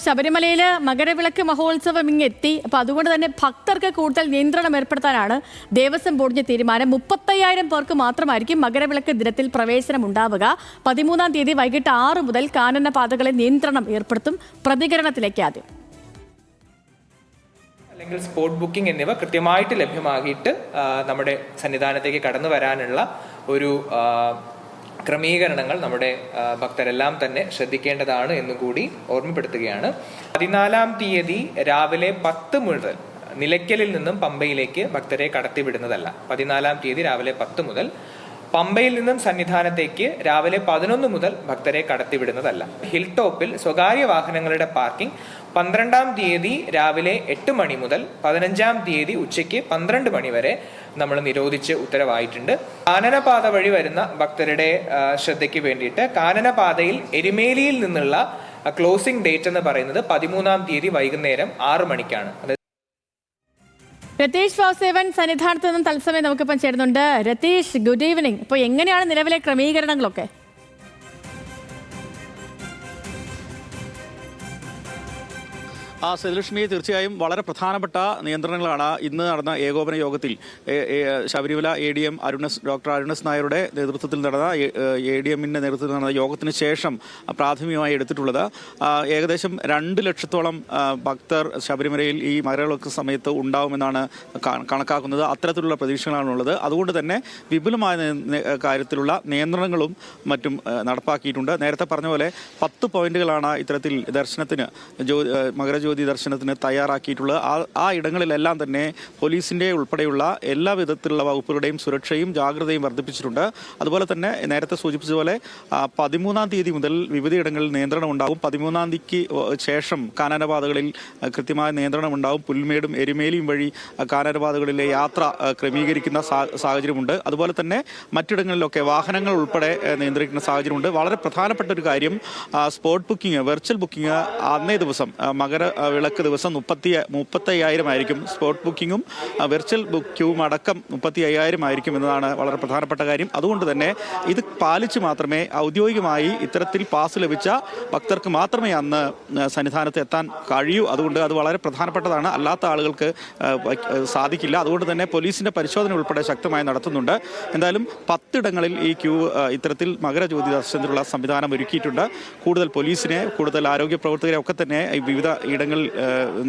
ശബരിമലയിൽ മകരവിളക്ക് മഹോത്സവം ഇങ്ങെത്തി. അപ്പോൾ അതുകൊണ്ട് തന്നെ ഭക്തർക്ക് കൂടുതൽ നിയന്ത്രണം ഏർപ്പെടുത്താനാണ് ദേവസ്വം ബോർഡിന്റെ തീരുമാനം. 35,000 പേർക്ക് മാത്രമായിരിക്കും മകരവിളക്ക് ദിനത്തിൽ പ്രവേശനം ഉണ്ടാവുക. 13-ാം തീയതി വൈകിട്ട് 6 മുതൽ കാനന പാതകളിൽ നിയന്ത്രണം ഏർപ്പെടുത്തും. പ്രതികരണത്തിലേക്ക് ആദ്യം. അല്ലെങ്കിൽ സ്പോട്ട് ബുക്കിംഗ് എന്നിവ കൃത്യമായിട്ട് ലഭ്യമാക്കിയിട്ട് നമ്മുടെ സന്നിധാനത്തേക്ക് കടന്നു വരാനുള്ള ഒരു ക്രമീകരണങ്ങൾ നമ്മുടെ ഭക്തരെല്ലാം തന്നെ ശ്രദ്ധിക്കേണ്ടതാണ് എന്നുകൂടി ഓർമ്മപ്പെടുത്തുകയാണ്. 14-ാം തീയതി രാവിലെ 10 മുതൽ നിലയ്ക്കലിൽ നിന്നും പമ്പയിലേക്ക് ഭക്തരെ കടത്തിവിടുന്നതല്ല. 14-ാം തീയതി രാവിലെ 10 മുതൽ പമ്പയിൽ നിന്നും സന്നിധാനത്തേക്ക് രാവിലെ 11 മുതൽ ഭക്തരെ കടത്തിവിടുന്നതല്ല. ഹിൽ ടോപ്പിൽ സ്വകാര്യ വാഹനങ്ങളുടെ പാർക്കിംഗ് 12-ാം തീയതി രാവിലെ 8 മണി മുതൽ 15-ാം തീയതി ഉച്ചയ്ക്ക് 12 മണി വരെ നമ്മൾ നിരോധിച്ച് ഉത്തരവായിട്ടുണ്ട്. കാനനപാത വഴി വരുന്ന ഭക്തരുടെ ശ്രദ്ധയ്ക്ക് വേണ്ടിയിട്ട് കാനനപാതയിൽ എരുമേലിയിൽ നിന്നുള്ള ക്ലോസിംഗ് ഡേറ്റ് എന്ന് പറയുന്നത് 13-ാം തീയതി വൈകുന്നേരം 6 മണിക്കാണ്. രതീഷ് വാസുദേവൻ സന്നിധാനത്ത് നിന്നും തത്സമയം നമുക്കിപ്പം ചേരുന്നുണ്ട്. Ratheesh, good evening. ഇപ്പോൾ എങ്ങനെയാണ് നിലവിലെ ക്രമീകരണങ്ങളൊക്കെ? സേതുലക്ഷ്മി, തീർച്ചയായും വളരെ പ്രധാനപ്പെട്ട നിയന്ത്രണങ്ങളാണ് ഇന്ന് നടന്ന ഏകോപന യോഗത്തിൽ ശബരിമല ADM ഡോക്ടർ അരുണസ് നായരുടെ നേതൃത്വത്തിൽ നടന്ന ADMന്റെ നേതൃത്വത്തിൽ നടന്ന യോഗത്തിന് ശേഷം പ്രാഥമികമായി എടുത്തിട്ടുള്ളത്. ഏകദേശം 2 ലക്ഷത്തോളം ഭക്തർ ശബരിമലയിൽ ഈ മകരവിളക്ക് സമയത്ത് ഉണ്ടാവുമെന്നാണ് കണക്കാക്കുന്നത്. അത്തരത്തിലുള്ള പ്രതീക്ഷകളാണുള്ളത്. അതുകൊണ്ട് തന്നെ വിപുലമായ കാര്യത്തിലുള്ള നിയന്ത്രണങ്ങളും മറ്റും നടപ്പാക്കിയിട്ടുണ്ട്. നേരത്തെ പറഞ്ഞ പോലെ 10 പോയിന്റുകളാണ് ഇത്തരത്തിൽ ദർശനത്തിന് മകരജ്യോതി ദർശനത്തിന് തയ്യാറാക്കിയിട്ടുള്ളത്. ആ ഇടങ്ങളിലെല്ലാം തന്നെ പോലീസിന്റെ ഉൾപ്പെടെയുള്ള എല്ലാ വിധത്തിലുള്ള വകുപ്പുകളുടെയും സുരക്ഷയും ജാഗ്രതയും വർദ്ധിപ്പിച്ചിട്ടുണ്ട്. അതുപോലെ തന്നെ നേരത്തെ സൂചിപ്പിച്ച പോലെ 13-ാം തീയതി മുതൽ വിവിധയിടങ്ങളിൽ നിയന്ത്രണം ഉണ്ടാകും. 13-ാം തീയതിക്ക് ശേഷം കാനനപാതകളിൽ കൃത്യമായ നിയന്ത്രണം ഉണ്ടാകും. പുൽമേടും എരുമേലിയും വഴി കാനനപാതകളിലെ യാത്ര ക്രമീകരിക്കുന്ന സാഹചര്യമുണ്ട്. അതുപോലെ തന്നെ മറ്റിടങ്ങളിലൊക്കെ വാഹനങ്ങൾ ഉൾപ്പെടെ നിയന്ത്രിക്കുന്ന സാഹചര്യമുണ്ട്. വളരെ പ്രധാനപ്പെട്ട ഒരു കാര്യം, സ്പോട്ട് ബുക്കിംഗ്, വെർച്വൽ ബുക്കിംഗ് അന്നേ ദിവസം വിളക്ക് ദിവസം 35,000 ആയിരിക്കും. സ്പോട്ട് ബുക്കിങ്ങും വെർച്വൽ ബുക്കിങ്ങും അടക്കം 35,000 ആയിരിക്കും എന്നതാണ് വളരെ പ്രധാനപ്പെട്ട കാര്യം. അതുകൊണ്ട് തന്നെ ഇത് പാലിച്ച് മാത്രമേ ഔദ്യോഗികമായി ഇത്തരത്തിൽ പാസ് ലഭിച്ച ഭക്തർക്ക് മാത്രമേ അന്ന് സന്നിധാനത്ത് എത്താൻ കഴിയൂ. അതുകൊണ്ട് അത് വളരെ പ്രധാനപ്പെട്ടതാണ്. അല്ലാത്ത ആളുകൾക്ക് സാധിക്കില്ല. അതുകൊണ്ട് തന്നെ പോലീസിന്റെ പരിശോധന ഉൾപ്പെടെ ശക്തമായി നടത്തുന്നുണ്ട്. എന്തായാലും 10 ഇടങ്ങളിൽ ഈ ക്യൂ ഇത്തരത്തിൽ മകരജ്യോതി ദർശനത്തിനുള്ള സംവിധാനം ഒരുക്കിയിട്ടുണ്ട്. കൂടുതൽ പോലീസിനെ, കൂടുതൽ ആരോഗ്യ പ്രവർത്തകരെ ഒക്കെ തന്നെ വിവിധ ഇടങ്ങളിൽ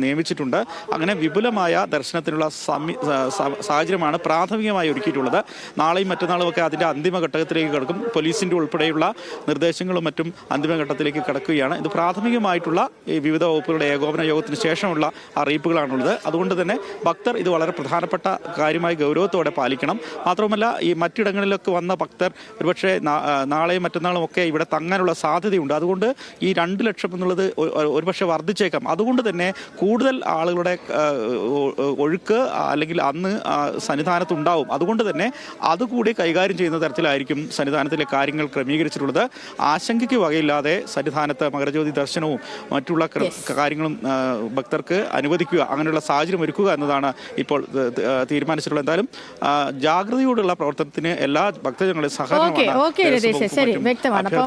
നിയമിച്ചിട്ടുണ്ട്. അങ്ങനെ വിപുലമായ ദർശനത്തിനുള്ള സാഹചര്യമാണ് പ്രാഥമികമായി ഒരുക്കിയിട്ടുള്ളത്. നാളെയും മറ്റന്നാളും ഒക്കെ അതിൻ്റെ അന്തിമഘട്ടത്തിലേക്ക് കിടക്കും. പോലീസിൻ്റെ ഉൾപ്പെടെയുള്ള നിർദ്ദേശങ്ങളും മറ്റും അന്തിമഘട്ടത്തിലേക്ക് കിടക്കുകയാണ്. ഇത് പ്രാഥമികമായിട്ടുള്ള ഈ വിവിധ വകുപ്പുകളുടെ ഏകോപന യോഗത്തിന് ശേഷമുള്ള അറിയിപ്പുകളാണുള്ളത്. അതുകൊണ്ട് തന്നെ ഭക്തർ ഇത് വളരെ പ്രധാനപ്പെട്ട കാര്യമായി ഗൗരവത്തോടെ പാലിക്കണം. മാത്രമല്ല, ഈ മറ്റിടങ്ങളിലൊക്കെ വന്ന ഭക്തർ ഒരുപക്ഷെ നാളെയും മറ്റന്നാളും ഒക്കെ ഇവിടെ തങ്ങാനുള്ള സാധ്യതയുണ്ട്. അതുകൊണ്ട് ഈ 2 ലക്ഷം എന്നുള്ളത് ഒരുപക്ഷെ വർദ്ധിച്ചേക്കാം. അതുകൊണ്ട് തന്നെ കൂടുതൽ ആളുകളുടെ ഒഴുക്ക് അല്ലെങ്കിൽ അന്ന് സന്നിധാനത്തുണ്ടാവും. അതുകൊണ്ട് തന്നെ അതുകൂടി കൈകാര്യം ചെയ്യുന്ന തരത്തിലായിരിക്കും സന്നിധാനത്തിലെ കാര്യങ്ങൾ ക്രമീകരിച്ചിട്ടുള്ളത്. ആശങ്കയ്ക്ക് വകയില്ലാതെ സന്നിധാനത്ത് മകരജ്യോതി ദർശനവും മറ്റുള്ള കാര്യങ്ങളും ഭക്തർക്ക് അനുവദിക്കുക, അങ്ങനെയുള്ള സാഹചര്യം ഒരുക്കുക എന്നതാണ് ഇപ്പോൾ തീരുമാനിച്ചിട്ടുള്ളത്. എന്തായാലും ജാഗ്രതയോടുള്ള പ്രവർത്തനത്തിന് എല്ലാ ഭക്തജനങ്ങളെയും സഹകരണം